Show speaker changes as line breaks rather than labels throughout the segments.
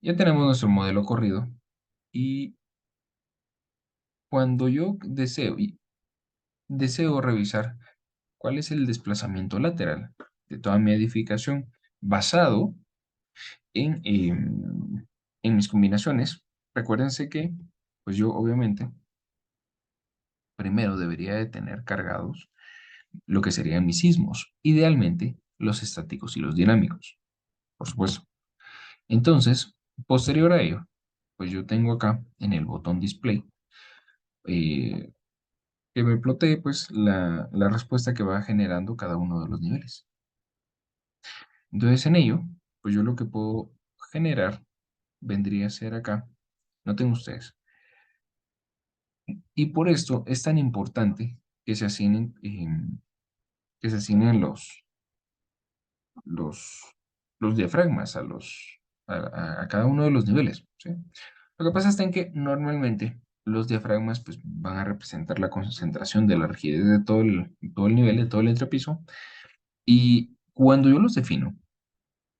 Ya tenemos nuestro modelo corrido y cuando yo deseo revisar cuál es el desplazamiento lateral de toda mi edificación basado en mis combinaciones, recuérdense que pues yo obviamente primero debería de tener cargados lo que serían mis sismos, idealmente los estáticos y los dinámicos, por supuesto. Entonces, posterior a ello, pues yo tengo acá en el botón display eh, que me plotee pues la respuesta que va generando cada uno de los niveles. Entonces en ello, pues yo lo que puedo generar vendría a ser acá, noten ustedes, y por esto es tan importante que se asignen los, los diafragmas a cada uno de los niveles, ¿sí? Lo que pasa es en que normalmente los diafragmas pues, van a representar la concentración de la rigidez de todo el nivel, de todo el entrepiso. Y cuando yo los defino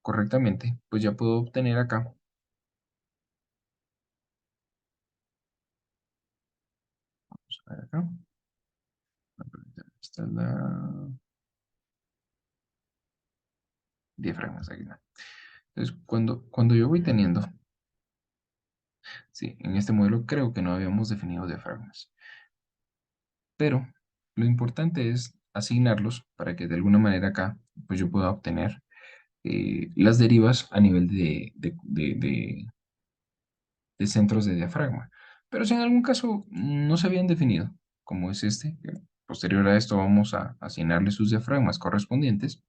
correctamente, pues ya puedo obtener acá, vamos a ver acá, esta es la diafragmas, aquí está. Entonces, cuando yo voy teniendo, sí, en este modelo creo que no habíamos definido diafragmas, pero lo importante es asignarlos para que de alguna manera acá, pues yo pueda obtener las derivas a nivel de centros de diafragma. Pero si en algún caso no se habían definido, como es este, que posterior a esto vamos a asignarle sus diafragmas correspondientes,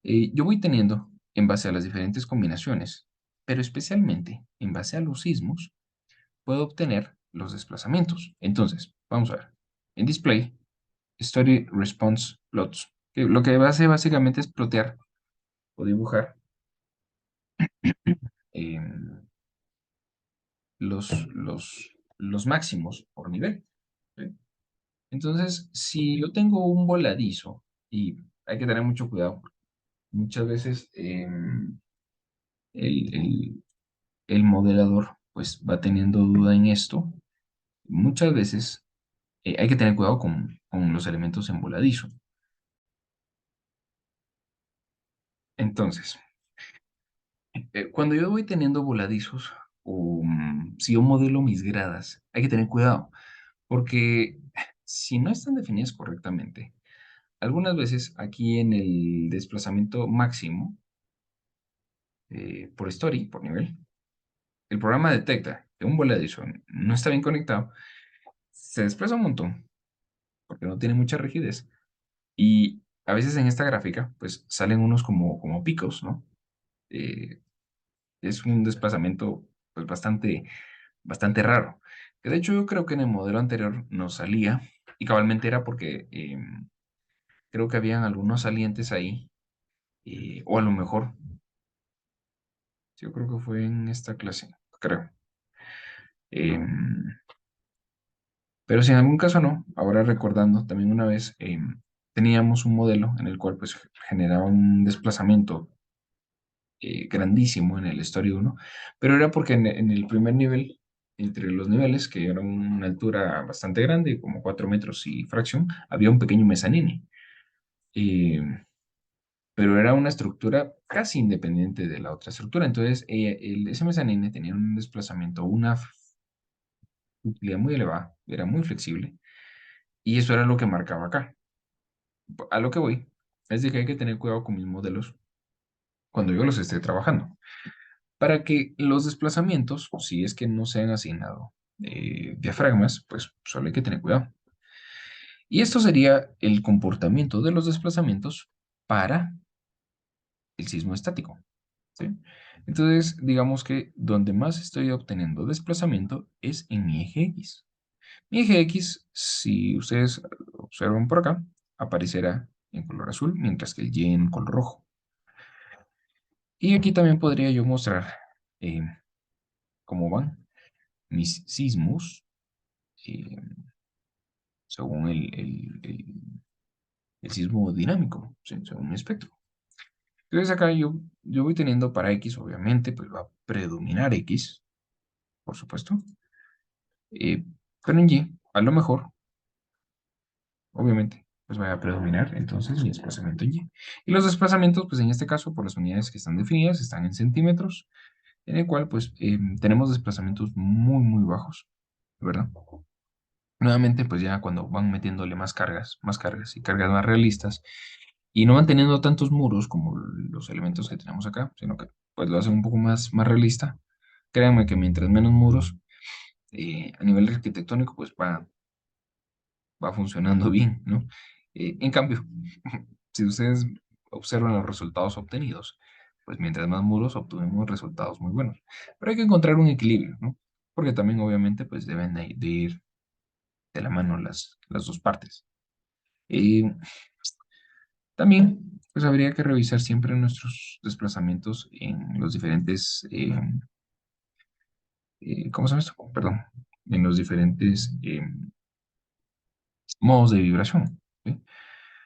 yo voy teniendo, en base a las diferentes combinaciones, pero especialmente en base a los sismos, puedo obtener los desplazamientos. Entonces, vamos a ver. En Display, Story Response Plots, que lo que hace básicamente es plotear o dibujar em, los máximos por nivel. ¿Sí? Entonces, si yo tengo un voladizo, y hay que tener mucho cuidado, porque muchas veces el, el- el modelador pues va teniendo duda en esto, muchas veces hay que tener cuidado con los elementos en voladizo. Entonces, cuando yo voy teniendo voladizos, o si yo modelo mis gradas, hay que tener cuidado, porque si no están definidas correctamente, algunas veces aquí en el desplazamiento máximo, por story, por nivel, el programa detecta que un voladizo no está bien conectado, se desplaza un montón porque no tiene mucha rigidez y a veces en esta gráfica pues salen unos como picos, ¿no? Eh, es un desplazamiento pues bastante raro. Que de hecho yo creo que en el modelo anterior no salía y cabalmente era porque creo que habían algunos salientes ahí o a lo mejor, yo creo que fue en esta clase, creo. Em, Pero si en algún caso no, ahora recordando, también una vez teníamos un modelo en el cual pues generaba un desplazamiento grandísimo en el Story 1, pero era porque en el primer nivel, entre los niveles, que era una altura bastante grande, como 4 metros y fracción, había un pequeño mezanine, eh, pero era una estructura casi independiente de la otra estructura. Entonces, ese mezanine tenía un desplazamiento, una utilidad muy elevada, era muy flexible, y eso era lo que marcaba acá. A lo que voy es de que hay que tener cuidado con mis modelos cuando yo los esté trabajando, para que los desplazamientos, si es que no se han asignado diafragmas, pues solo hay que tener cuidado. Y esto sería el comportamiento de los desplazamientos para el sismo estático, ¿sí? Entonces, digamos que donde más estoy obteniendo desplazamiento es en mi eje X. Mi eje X, si ustedes observan por acá, aparecerá en color azul, mientras que el Y en color rojo. Y aquí también podría yo mostrar eh, cómo van mis sismos eh, según el sismo dinámico, ¿sí? Según mi espectro. Entonces acá yo voy teniendo para X, obviamente, pues va a predominar X, por supuesto. eh, pero en Y, a lo mejor, obviamente, pues va a predominar entonces mi desplazamiento en Y. Y los desplazamientos, pues en este caso, por las unidades que están definidas, están en centímetros, en el cual pues tenemos desplazamientos muy, muy bajos, ¿verdad? Nuevamente, pues ya cuando van metiéndole más cargas y cargas más realistas, y no van teniendo tantos muros como los elementos que tenemos acá, sino que pues lo hacen un poco más realista. Créanme que mientras menos muros, a nivel arquitectónico, pues va funcionando bien, ¿no? En cambio, si ustedes observan los resultados obtenidos, pues mientras más muros obtuvimos resultados muy buenos. Pero hay que encontrar un equilibrio, ¿no? Porque también obviamente pues deben de ir de la mano las dos partes. Y también pues habría que revisar siempre nuestros desplazamientos en los diferentes, ¿cómo se llama esto? Perdón, en los diferentes modos de vibración. ¿Sí?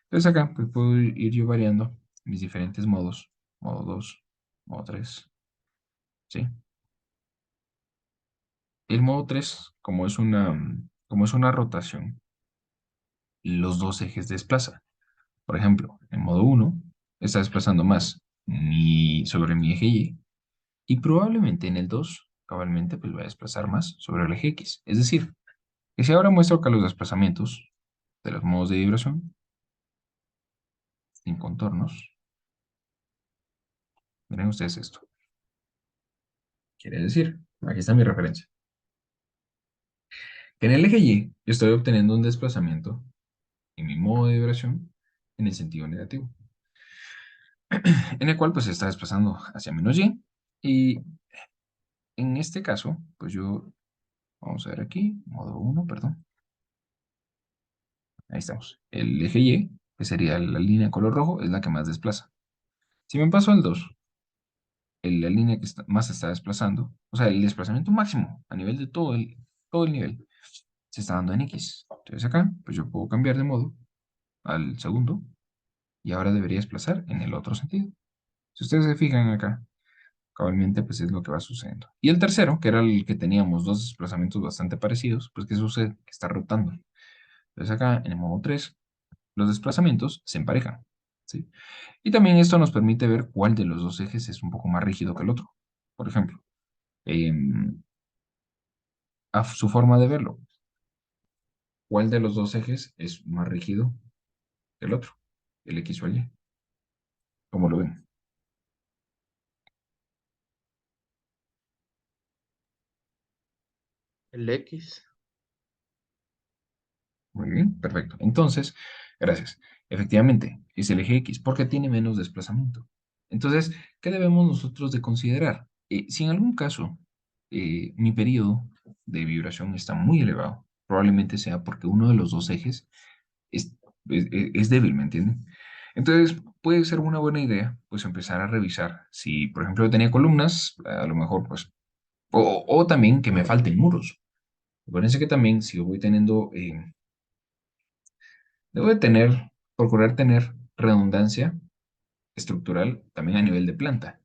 Entonces acá pues, puedo ir yo variando mis diferentes modos. Modo 2, modo 3, ¿sí? El modo 3 como es una rotación, los dos ejes desplazan. Por ejemplo, en modo uno está desplazando más sobre mi eje Y y probablemente en el 2 cabalmente, pues va a desplazar más sobre el eje X. Es decir, que si ahora muestro acá los desplazamientos de los modos de vibración sin contornos, miren ustedes esto. Quiere decir, aquí está mi referencia, que en el eje Y yo estoy obteniendo un desplazamiento en mi modo de vibración en el sentido negativo, en el cual pues se está desplazando hacia menos Y. Y en este caso, pues yo, vamos a ver aquí, modo uno, perdón, ahí estamos. El eje Y, que sería la línea color rojo, es la que más desplaza. Si me paso al 2, la línea que más se está desplazando, o sea, el desplazamiento máximo a nivel de todo el nivel, se está dando en X. Entonces acá, pues yo puedo cambiar de modo al segundo y ahora debería desplazar en el otro sentido. Si ustedes se fijan acá, cabalmente, pues es lo que va sucediendo. Y el tercero, que era el que teníamos dos desplazamientos bastante parecidos, pues ¿qué sucede? Que está rotando. Entonces acá, en el modo 3 los desplazamientos se emparejan, ¿sí? Y también esto nos permite ver cuál de los dos ejes es un poco más rígido que el otro. Por ejemplo, a su forma de verlo, ¿cuál de los dos ejes es más rígido que el otro? El X o el Y. ¿Cómo lo ven?
El X.
Muy bien, perfecto. Entonces, gracias. Efectivamente, es el eje X porque tiene menos desplazamiento. Entonces, ¿qué debemos nosotros de considerar? Si en algún caso mi periodo de vibración está muy elevado, probablemente sea porque uno de los dos ejes es, es débil, ¿me entienden? Entonces, puede ser una buena idea, pues, empezar a revisar. Si, por ejemplo, yo tenía columnas, a lo mejor, pues, o también que me falten muros. Acuérdense que también, si yo voy teniendo debo de procurar tener redundancia estructural también a nivel de planta.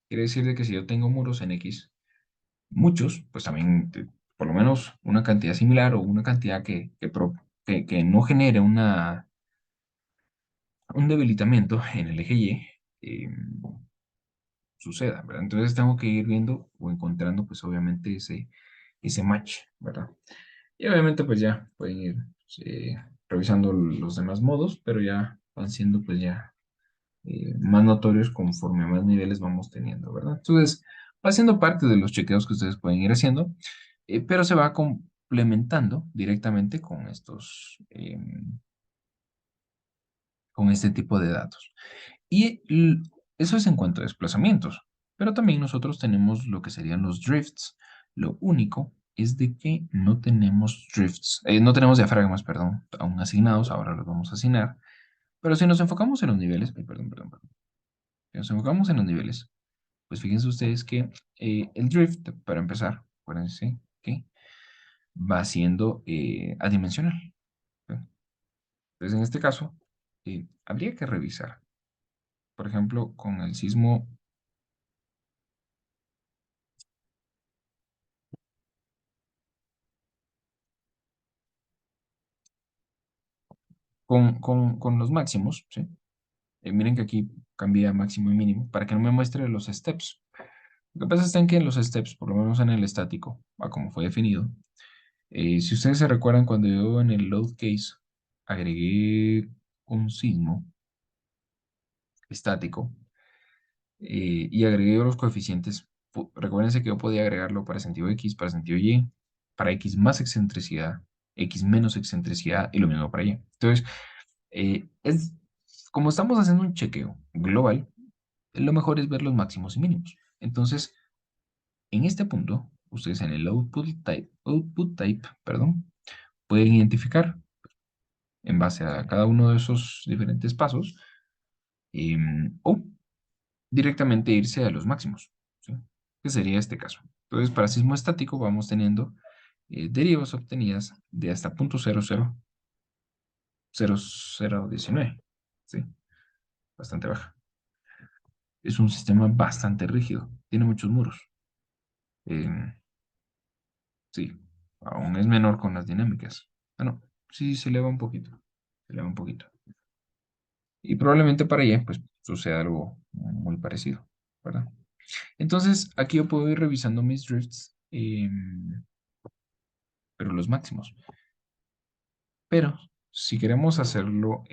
Quiere decir de que si yo tengo muros en X, muchos, pues también por lo menos una cantidad similar o una cantidad que no genere un debilitamiento en el eje Y, eh, suceda, ¿verdad? Entonces tengo que ir viendo o encontrando pues obviamente ese match, ¿verdad? Y obviamente pues ya pueden ir revisando los demás modos, pero ya van siendo pues ya más notorios conforme más niveles vamos teniendo, ¿verdad? Entonces, va siendo parte de los chequeos que ustedes pueden ir haciendo, pero se va complementando directamente con con este tipo de datos. Y eso es en cuanto a desplazamientos, pero también nosotros tenemos lo que serían los drifts. Lo único es de que no tenemos drifts, no tenemos diafragmas, perdón, aún asignados, ahora los vamos a asignar, pero si nos enfocamos en los niveles, ay, perdón. Si nos enfocamos en los niveles, pues fíjense ustedes que el drift, para empezar, acuérdense que va siendo adimensional. ¿Ok? Entonces, en este caso, habría que revisar. por ejemplo, con el sismo, con los máximos, ¿sí? Miren que aquí cambia máximo y mínimo para que no me muestre los steps. Lo que pasa es que en los steps, por lo menos en el estático, a como fue definido, si ustedes se recuerdan cuando yo en el load case agregué un sismo estático y agregué los coeficientes, recuérdense que yo podía agregarlo para sentido X, para sentido Y, para X más excentricidad, X menos excentricidad y lo mismo para Y. Entonces, como estamos haciendo un chequeo global, lo mejor es ver los máximos y mínimos. Entonces, en este punto, ustedes en el output type, perdón, pueden identificar en base a cada uno de esos diferentes pasos o directamente irse a los máximos, ¿sí? Que sería este caso. Entonces, para sismo estático vamos teniendo derivas obtenidas de hasta 0.000019, ¿sí? Bastante baja. Es un sistema bastante rígido, tiene muchos muros. Em, sí, aún es menor con las dinámicas. Ah, no, sí, se eleva un poquito, se eleva un poquito. Y probablemente para allá, pues, suceda algo muy parecido, ¿verdad? Entonces, aquí yo puedo ir revisando mis drifts, pero los máximos. Pero si queremos hacerlo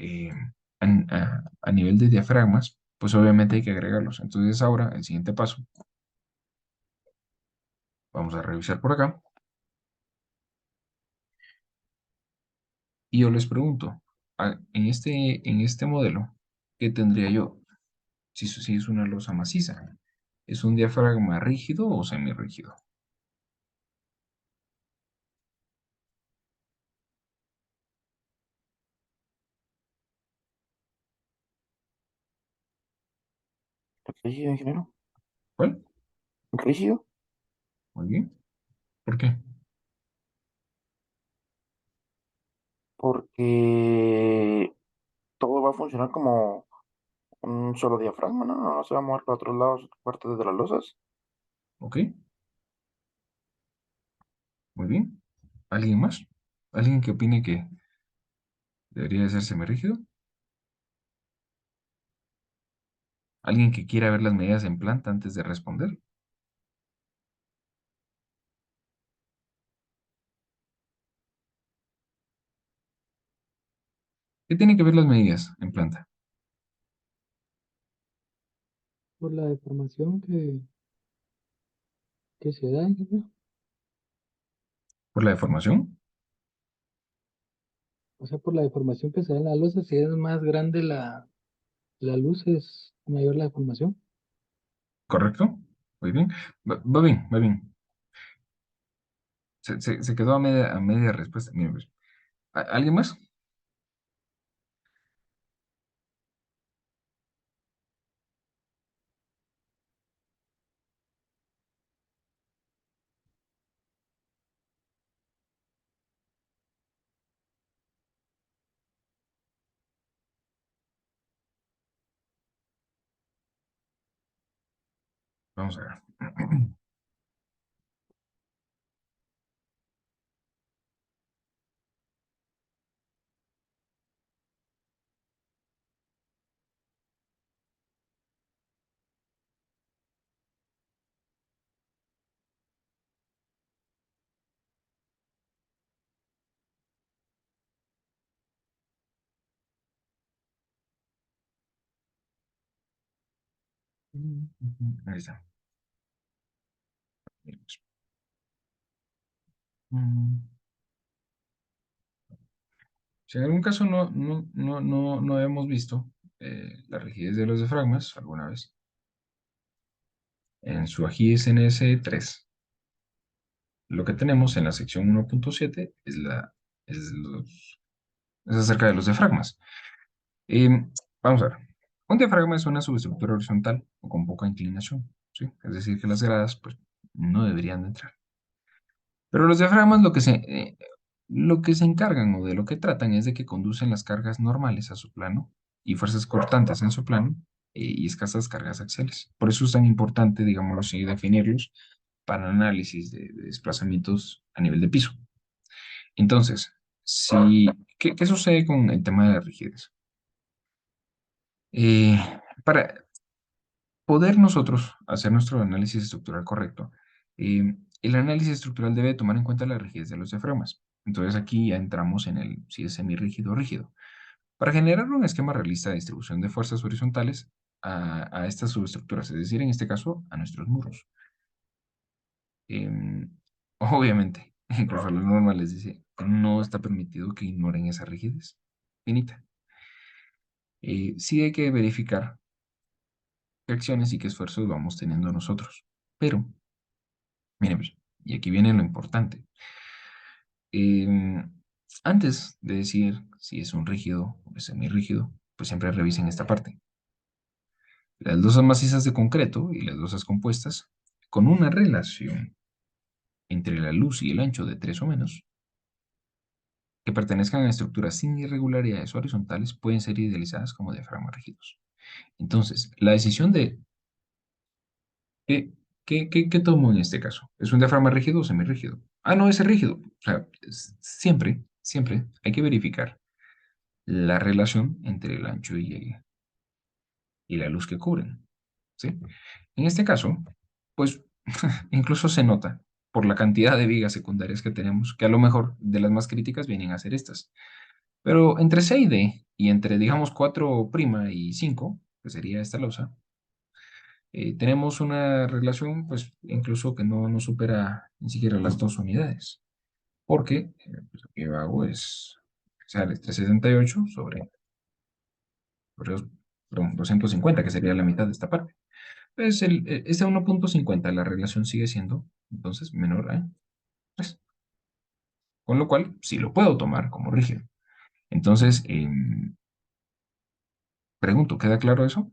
a nivel de diafragmas, pues obviamente hay que agregarlos. Entonces, ahora, el siguiente paso, vamos a revisar por acá. Y yo les pregunto, en este modelo, ¿qué tendría yo? Si es una losa maciza, ¿es un diafragma rígido o semirrígido?
Rígido, ingeniero.
¿Cuál?
Rígido,
Muy bien. ¿Por qué?
porque todo va a funcionar como un solo diafragma, ¿no? No se va a mover para otros lados, partes de las losas.
Ok, muy bien. ¿Alguien más? ¿Alguien que opine que debería de ser semirrígido? ¿Alguien que quiera ver las medidas en planta antes de responder? ¿Qué tienen que ver las medidas en planta?
Por la deformación que se da, ingeniero.
¿Por la deformación?
O sea, por la deformación que se da en la losa, si es más grande la luz, es mayor la deformación.
¿Correcto? Muy bien. Va bien, va bien. Se quedó a media respuesta. Miren, pues, ¿alguien más? Vamos a ver. Ahí está. Miren, pues. Mm, Si en algún caso no habíamos visto la rigidez de los diafragmas alguna vez, en su AGI SNS3, lo que tenemos en la sección 1.7 es acerca de los diafragmas. Vamos a ver. Un diafragma es una subestructura horizontal o con poca inclinación, ¿sí? Es decir, que las gradas pues, no deberían de entrar. Pero los diafragmas lo que se encargan o de lo que tratan es de que conducen las cargas normales a su plano y fuerzas cortantes en su plano y escasas cargas axiales. Por eso es tan importante, digámoslo así, definirlos para análisis de desplazamientos a nivel de piso. Entonces, ¿qué sucede con el tema de la rigidez? Eh, para poder nosotros hacer nuestro análisis estructural correcto, el análisis estructural debe tomar en cuenta la rigidez de los diafragmas. Entonces aquí ya entramos en el si es semirrígido o rígido. Para generar un esquema realista de distribución de fuerzas horizontales a estas subestructuras, es decir, en este caso, a nuestros muros. Em, obviamente, incluso la norma les dice, no está permitido que ignoren esa rigidez finita. Sí hay que verificar qué acciones y qué esfuerzos vamos teniendo nosotros. Pero, miren, pues, y aquí viene lo importante. Em, Antes de decir si es un rígido o es semirrígido, pues siempre revisen esta parte. Las losas macizas de concreto y las losas compuestas, con una relación entre la luz y el ancho de 3 o menos, que pertenezcan a estructuras sin irregularidades horizontales, pueden ser idealizadas como diafragmas rígidos. Entonces, la decisión de qué tomo en este caso, ¿es un diafragma rígido o semirrígido? Ah, no, es rígido. O sea, siempre hay que verificar la relación entre el ancho y la luz que cubren, ¿sí? En este caso, pues incluso se nota por la cantidad de vigas secundarias que tenemos, que a lo mejor de las más críticas vienen a ser estas. Pero entre C y D, y entre, digamos, 4' y 5, que sería esta losa, tenemos una relación, pues, incluso que no supera ni siquiera las 2 unidades. Porque, pues, lo que yo hago es, sale 378 sobre perdón, 250, que sería la mitad de esta parte. Pues, este 1,50, la relación sigue siendo, entonces, menor a 3. Con lo cual, sí lo puedo tomar como rígido. Entonces, pregunto, ¿queda claro eso?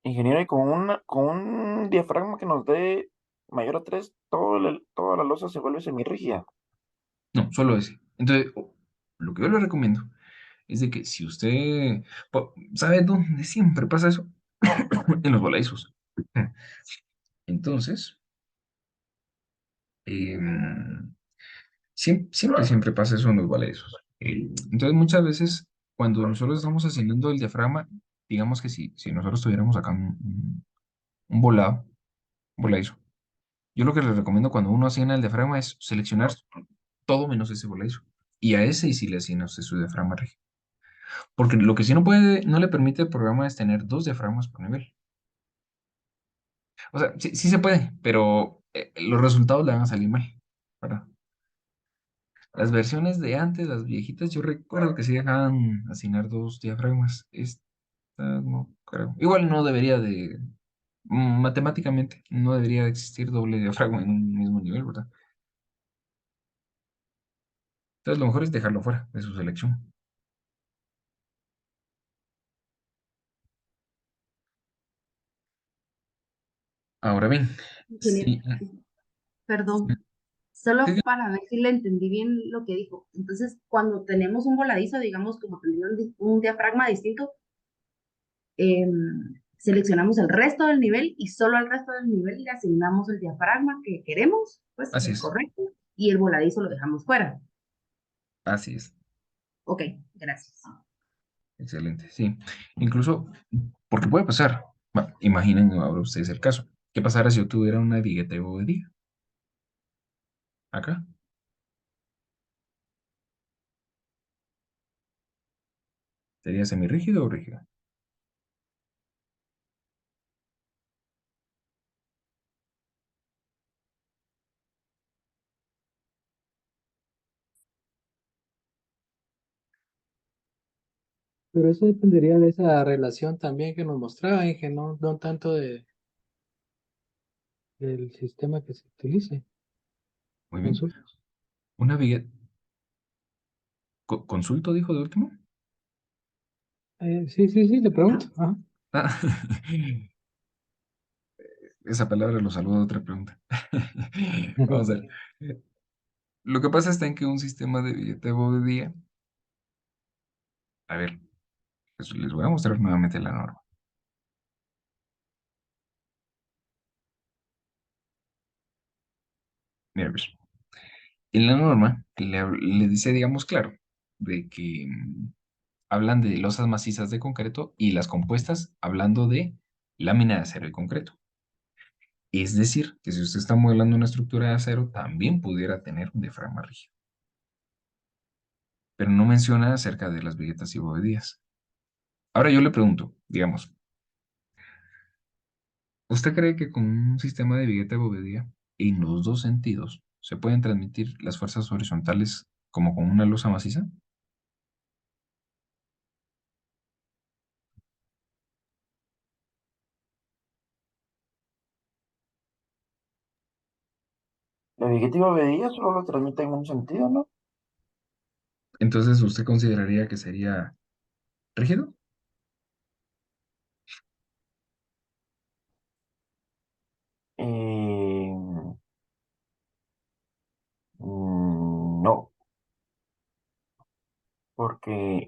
Ingeniero, y con un diafragma que nos dé mayor a 3 toda la losa se vuelve semirrígida.
No, solo ese. Entonces, lo que yo le recomiendo es de que si usted sabe dónde siempre pasa eso, en los voladizos. Entonces, siempre pasa eso en los voladizos. Entonces, muchas veces, cuando nosotros estamos asignando el diafragma, digamos que si nosotros tuviéramos acá un volado, un voladizo, yo lo que les recomiendo cuando uno asigna el diafragma es seleccionar todo menos ese voladizo. Y a ese sí le asigna usted su diafragma rígido. Porque lo que sí no le permite el programa es tener 2 diafragmas por nivel. O sea, sí se puede, pero los resultados le van a salir mal. ¿Verdad? Las versiones de antes, las viejitas, yo recuerdo que sí dejaban asignar 2 diafragmas. Esta no creo. Igual no debería de, matemáticamente, no debería de existir doble diafragma en un mismo nivel, ¿verdad? Entonces lo mejor es dejarlo fuera de su selección. Ahora bien,
Ingeniero,
sí,
perdón,
sí,
solo para ver si le entendí bien lo que dijo. Entonces, cuando tenemos un voladizo, digamos, como teniendo un diafragma distinto, seleccionamos el resto del nivel y solo al resto del nivel le asignamos el diafragma que queremos, pues
así
el
es,
correcto, y el voladizo lo dejamos fuera.
así es.
Ok, gracias.
Excelente, sí. Incluso, porque puede pasar. Imaginen ahora ustedes el caso. ¿Qué pasara si yo tuviera una vigueta de bovedía acá? ¿Sería semirrígido o rígido?
Pero eso dependería de esa relación también que nos mostraba, y que no tanto del sistema que se utilice.
Muy bien.
Consulta.
Una vigueta. ¿Consulto, dijo de último?
Sí, le pregunto. Ajá.
Ah, esa palabra lo salvó de otra pregunta. Vamos a ver. Lo que pasa está en que un sistema de billete Bobedilla, a ver, pues les voy a mostrar nuevamente la norma. Mira, pues, en la norma le dice, digamos, claro, de que hablan de losas macizas de concreto y las compuestas hablando de lámina de acero y concreto. Es decir, que si usted está modelando una estructura de acero, también pudiera tener un diafragma rígido. Pero no menciona acerca de las viguetas y bovedías. Ahora yo le pregunto, digamos, ¿usted cree que con un sistema de vigueta y bovedía, en los dos sentidos, se pueden transmitir las fuerzas horizontales como con una losa maciza?
La Vigetivo veía solo lo transmite en un sentido, ¿no?
Entonces, ¿usted consideraría que sería rígido?
Eh, no, porque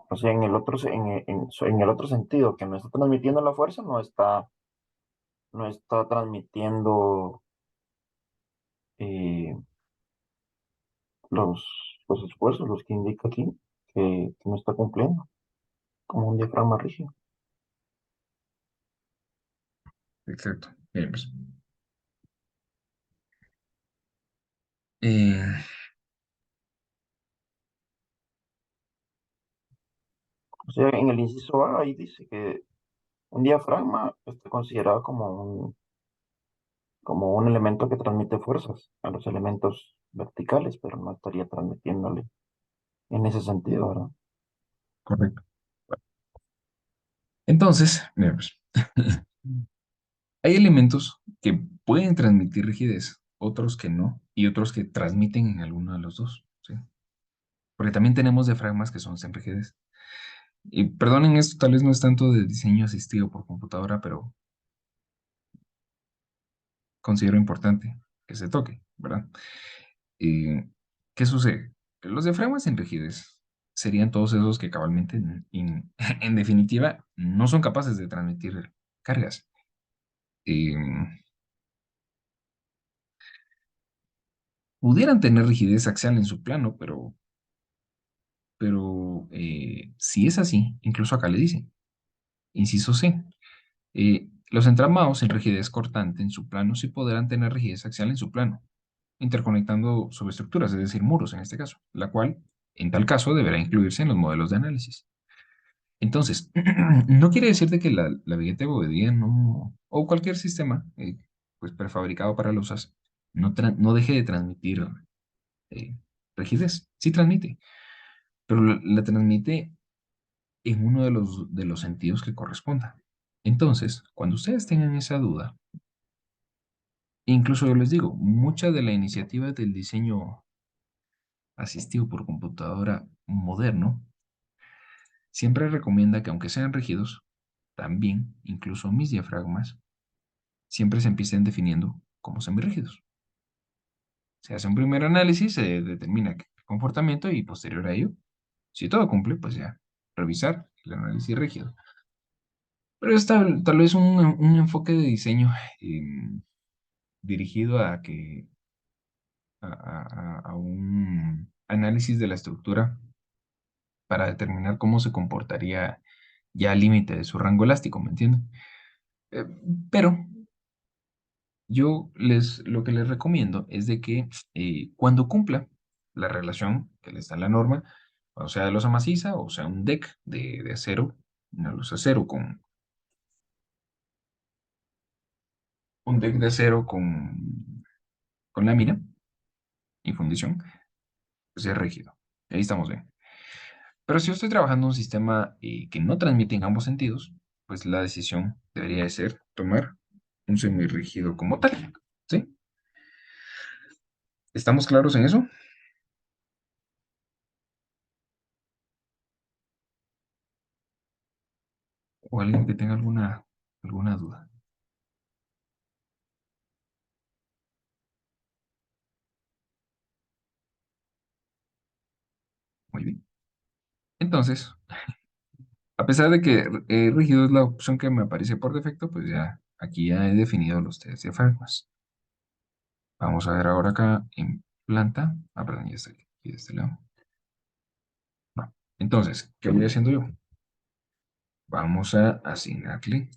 o sea, en el otro, en el otro sentido, que no está transmitiendo la fuerza, no está transmitiendo eh, los, los esfuerzos, los que indica aquí, que no está cumpliendo, como un diafragma rígido.
Exacto. Bien, pues. Eh,
O sea, en el inciso A, ahí dice que un diafragma está considerado como un elemento que transmite fuerzas a los elementos verticales, pero no estaría transmitiéndole en ese sentido, ¿verdad?
correcto. Entonces, mira, pues, hay elementos que pueden transmitir rigidez, otros que no, y otros que transmiten en alguno de los dos, ¿sí? Porque también tenemos diafragmas que son sin rigidez. Y perdonen esto, tal vez no es tanto de diseño asistido por computadora, pero considero importante que se toque, ¿verdad? Eh, ¿Qué sucede? Que los diafragmas sin rigidez serían todos esos que cabalmente, en definitiva, no son capaces de transmitir cargas. Eh, Pudieran tener rigidez axial en su plano, pero si es así, incluso acá le dice, inciso C, los entramados en rigidez cortante en su plano sí podrán tener rigidez axial en su plano, interconectando subestructuras, es decir, muros en este caso, la cual, en tal caso, deberá incluirse en los modelos de análisis. Entonces, no quiere decir de que la Vegeta Bobedilla no, o cualquier sistema pues prefabricado para losas no deje de transmitir eh, rigidez. Sí transmite, pero la transmite en uno de los sentidos que corresponda. Entonces, cuando ustedes tengan esa duda, incluso yo les digo, mucha de la iniciativa del diseño asistido por computadora moderno siempre recomienda que aunque sean rígidos, también, incluso mis diafragmas, siempre se empiecen definiendo como semirrígidos. Se hace un primer análisis, se determina qué comportamiento y posterior a ello, si todo cumple, pues ya, revisar el análisis rígido. Pero es tal vez un enfoque de diseño dirigido a un análisis de la estructura para determinar cómo se comportaría ya al límite de su rango elástico, ¿me entienden? Eh, pero lo que les recomiendo es de que cuando cumpla la relación que les da la norma, o sea de losa maciza, o sea un deck de acero, una losa acero un deck de acero con lámina y fundición, pues es rígido. Ahí estamos bien. Pero si yo estoy trabajando un sistema que no transmite en ambos sentidos, pues la decisión debería de ser tomar un semirrígido como tal. ¿Sí? ¿Estamos claros en eso? ¿O alguien que tenga alguna duda? Entonces, a pesar de que rígido es la opción que me aparece por defecto, pues ya aquí ya he definido los tres diafragmas. Vamos a ver ahora acá en planta. Ah, perdón, ya está aquí de este lado. No. Entonces, ¿qué voy haciendo yo? Vamos a asignarle.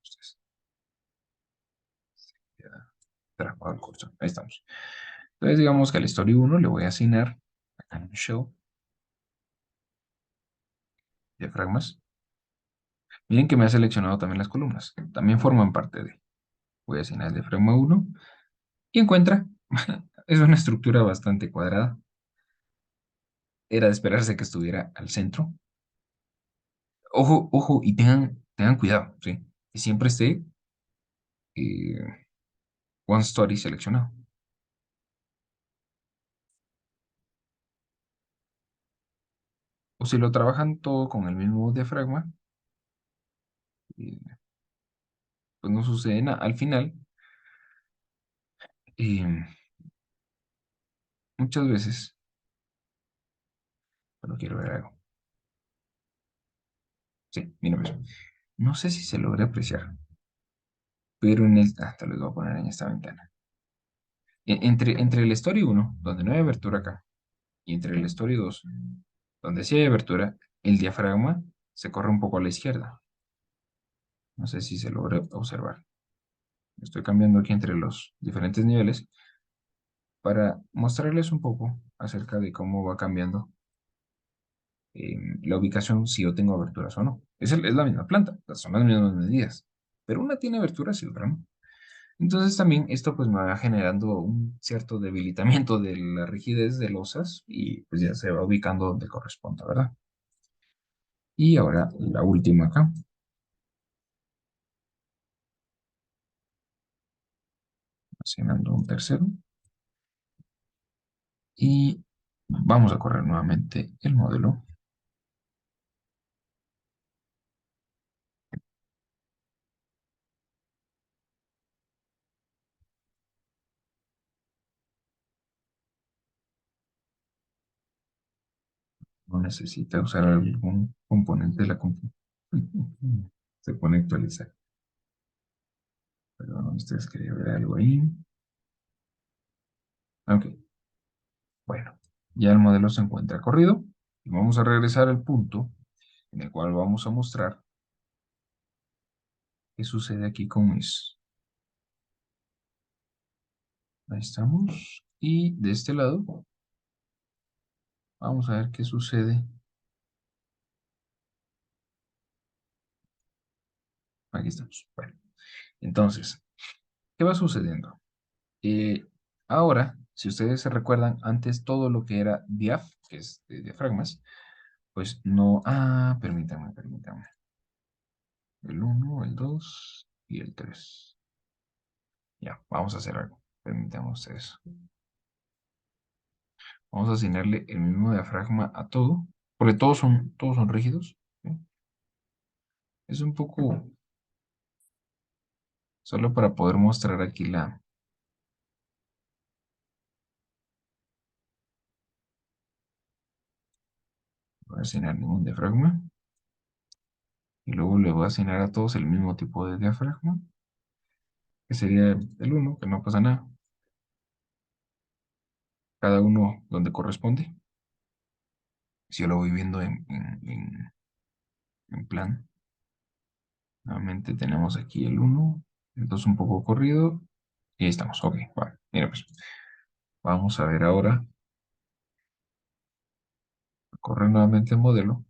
Ustedes, ya, trabado el curso. Ahí estamos. Entonces, digamos que al story 1 le voy a asignar acá en show diafragmas. Miren que me ha seleccionado también las columnas. También forman parte de. Voy a asignar el diafragma 1 y encuentra. Es una estructura bastante cuadrada. Era de esperarse que estuviera al centro. Ojo, ojo, y tengan cuidado, ¿sí? Que siempre esté eh, One Story seleccionado. O si lo trabajan todo con el mismo diafragma, eh, pues no sucede nada. Al final, eh, muchas veces, bueno, quiero ver algo. Sí, mira, pues, no sé si se logra apreciar, pero en esta, te lo voy a poner en esta ventana. Entre el Story 1, donde no hay abertura acá, y entre el Story 2, donde sí hay abertura, el diafragma se corre un poco a la izquierda. No sé si se logra observar. Estoy cambiando aquí entre los diferentes niveles para mostrarles un poco acerca de cómo va cambiando la ubicación si yo tengo aberturas o no. Es la misma planta, son las mismas medidas, pero una tiene aberturas y otra no. Entonces también esto pues me va generando un cierto debilitamiento de la rigidez de losas y pues ya se va ubicando donde corresponda, ¿verdad? Y ahora la última acá, asignando un tercero y vamos a correr nuevamente el modelo. No necesita usar algún componente de la compu. Se pone a actualizar. Perdón, ustedes querían ver algo ahí. Ok, bueno, ya el modelo se encuentra corrido y vamos a regresar al punto en el cual vamos a mostrar qué sucede aquí con mis. Ahí estamos. Y de este lado, vamos a ver qué sucede. Aquí estamos. Bueno, entonces, ¿qué va sucediendo? Eh, Ahora, si ustedes se recuerdan, antes todo lo que era diaf, que es de diafragmas, pues no. Ah, permítanme. El uno, el 2 y el 3. Ya, vamos a hacer algo. Permítanme ustedes. Vamos a asignarle el mismo diafragma a todo, porque todos son rígidos. ¿Sí? Es un poco solo para poder mostrar aquí la. Voy a asignar ningún diafragma. Y luego le voy a asignar a todos el mismo tipo de diafragma, que sería el uno, que no pasa nada. Cada uno donde corresponde. Si yo lo voy viendo en plan. Nuevamente tenemos aquí el uno, el 2 un poco corrido. Y ahí estamos. Ok, vale. Mira, pues vamos a ver ahora. Correr nuevamente el modelo.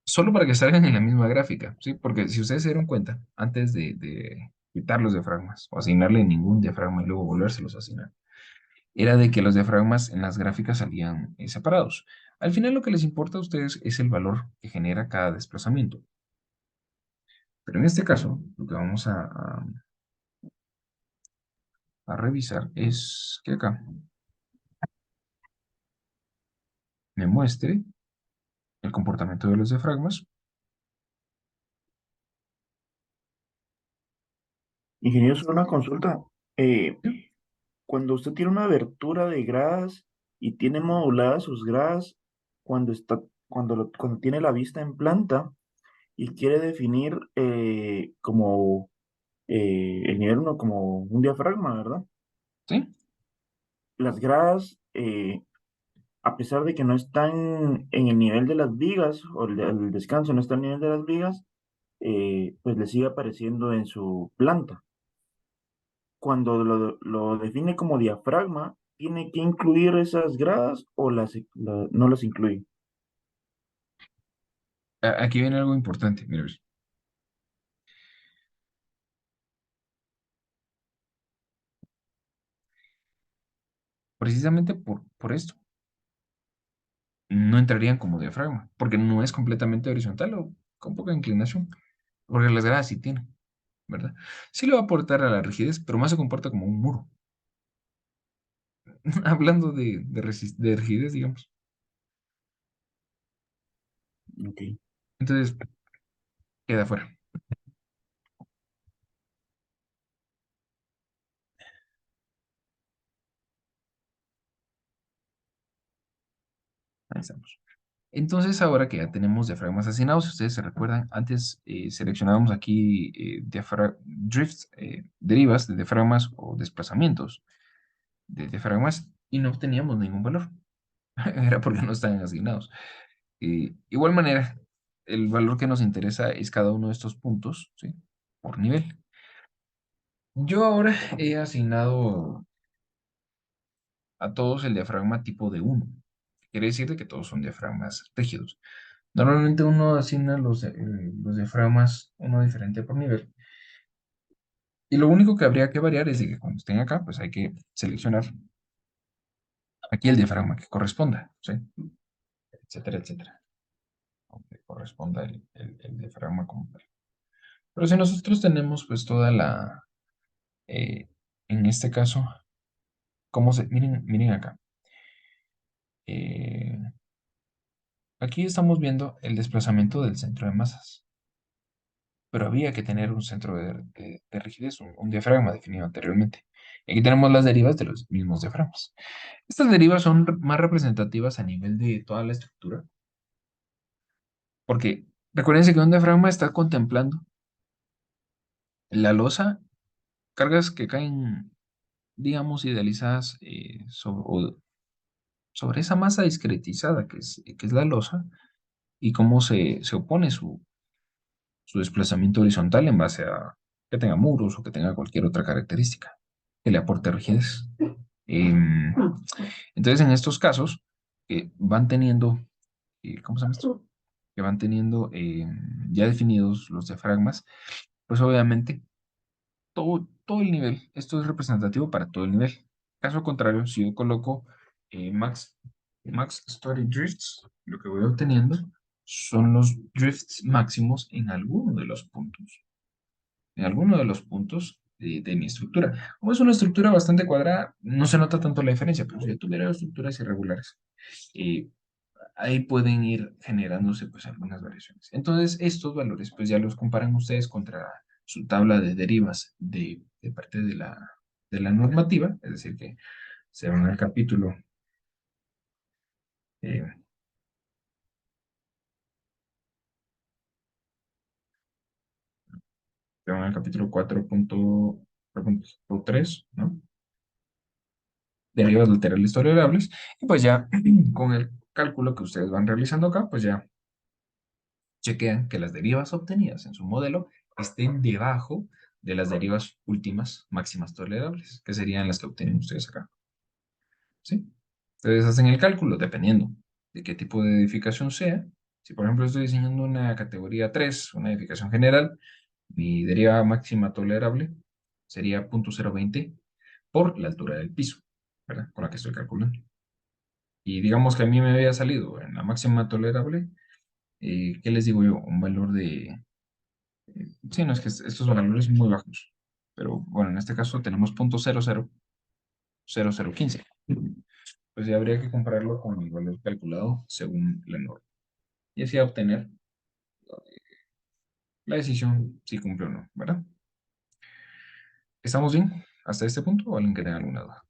Solo para que salgan en la misma gráfica, ¿sí? Porque si ustedes se dieron cuenta, antes de quitar los diafragmas o asignarle ningún diafragma y luego volvérselos a asignar, era de que los diafragmas en las gráficas salían separados. Al final lo que les importa a ustedes es el valor que genera cada desplazamiento. Pero en este caso, lo que vamos a revisar es que acá me muestre el comportamiento de los diafragmas.
Ingeniero, solo una consulta. Eh,
¿Sí?
Cuando usted tiene una abertura de gradas, y tiene moduladas sus gradas cuando tiene la vista en planta y quiere definir como el nivel uno como un diafragma, ¿verdad?
¿Sí?
Las gradas, a pesar de que no están en el nivel de las vigas, o el descanso no está en el nivel de las vigas, pues le sigue apareciendo en su planta. Cuando lo define como diafragma, ¿tiene que incluir esas gradas o no las incluye?
Aquí viene algo importante, mira, ves. Precisamente por esto, no entrarían como diafragma, porque no es completamente horizontal o con poca inclinación, porque las gradas sí tienen, ¿verdad? Sí le va a aportar a la rigidez, pero más se comporta como un muro. Hablando de rigidez, digamos.
Ok.
Entonces, queda fuera. Ahí estamos. Entonces, ahora que ya tenemos diafragmas asignados, si ustedes se recuerdan, antes seleccionábamos aquí drifts, derivas de diafragmas o desplazamientos de diafragmas y no obteníamos ningún valor. Era porque no estaban asignados. Igual manera, el valor que nos interesa es cada uno de estos puntos, ¿sí? Por nivel. Yo ahora he asignado a todos el diafragma tipo de uno. Quiere decir de que todos son diafragmas rígidos. Normalmente uno asigna los diafragmas uno diferente por nivel. Y lo único que habría que variar es de que cuando estén acá, pues hay que seleccionar aquí el diafragma que corresponda, ¿sí? Etcétera, etcétera. Aunque corresponda el diafragma como tal. Pero si nosotros tenemos pues toda eh, en este caso, miren acá. Eh, Aquí estamos viendo el desplazamiento del centro de masas. Pero había que tener un centro de rigidez, un diafragma definido anteriormente. Y aquí tenemos las derivas de los mismos diafragmas. Estas derivas son más representativas a nivel de toda la estructura, porque recuérdense que un diafragma está contemplando la losa, cargas que caen, digamos, idealizadas sobre esa masa discretizada que es la losa y cómo se opone su desplazamiento horizontal en base a que tenga muros o que tenga cualquier otra característica que le aporte rigidez. Em, entonces, en estos casos, van teniendo, ¿cómo se llama esto? Que van teniendo ya definidos los diafragmas, pues obviamente todo el nivel, esto es representativo para todo el nivel. Caso contrario, si yo coloco Max Story Drifts, lo que voy obteniendo son los drifts máximos en alguno de los puntos de mi estructura. Como es una estructura bastante cuadrada, no se nota tanto la diferencia, pero si yo tuviera estructuras irregulares, eh, ahí pueden ir generándose pues algunas variaciones. Entonces, estos valores pues ya los comparan ustedes contra su tabla de derivas de parte de la normativa, es decir, que se van al capítulo, eh, se van al capítulo 4.3, ¿no? Derivas laterales tolerables, y pues ya con el cálculo que ustedes van realizando acá, pues ya chequean que las derivas obtenidas en su modelo estén debajo de las derivas últimas máximas tolerables, que serían las que obtienen ustedes acá. ¿Sí? Entonces hacen el cálculo dependiendo de qué tipo de edificación sea. Si por ejemplo estoy diseñando una categoría 3, una edificación general, mi deriva máxima tolerable sería 0.020 por la altura del piso, ¿verdad? Con la que estoy calculando. Y digamos que a mí me había salido en la máxima tolerable, ¿qué les digo yo? Un valor de... Sí, no, es que estos valores son muy bajos. Pero bueno, en este caso tenemos 0.000015. Pues ya habría que compararlo con el valor calculado según la norma. Y así obtener la decisión si cumple o no, ¿verdad? ¿Estamos bien hasta este punto o alguien que tenga alguna duda?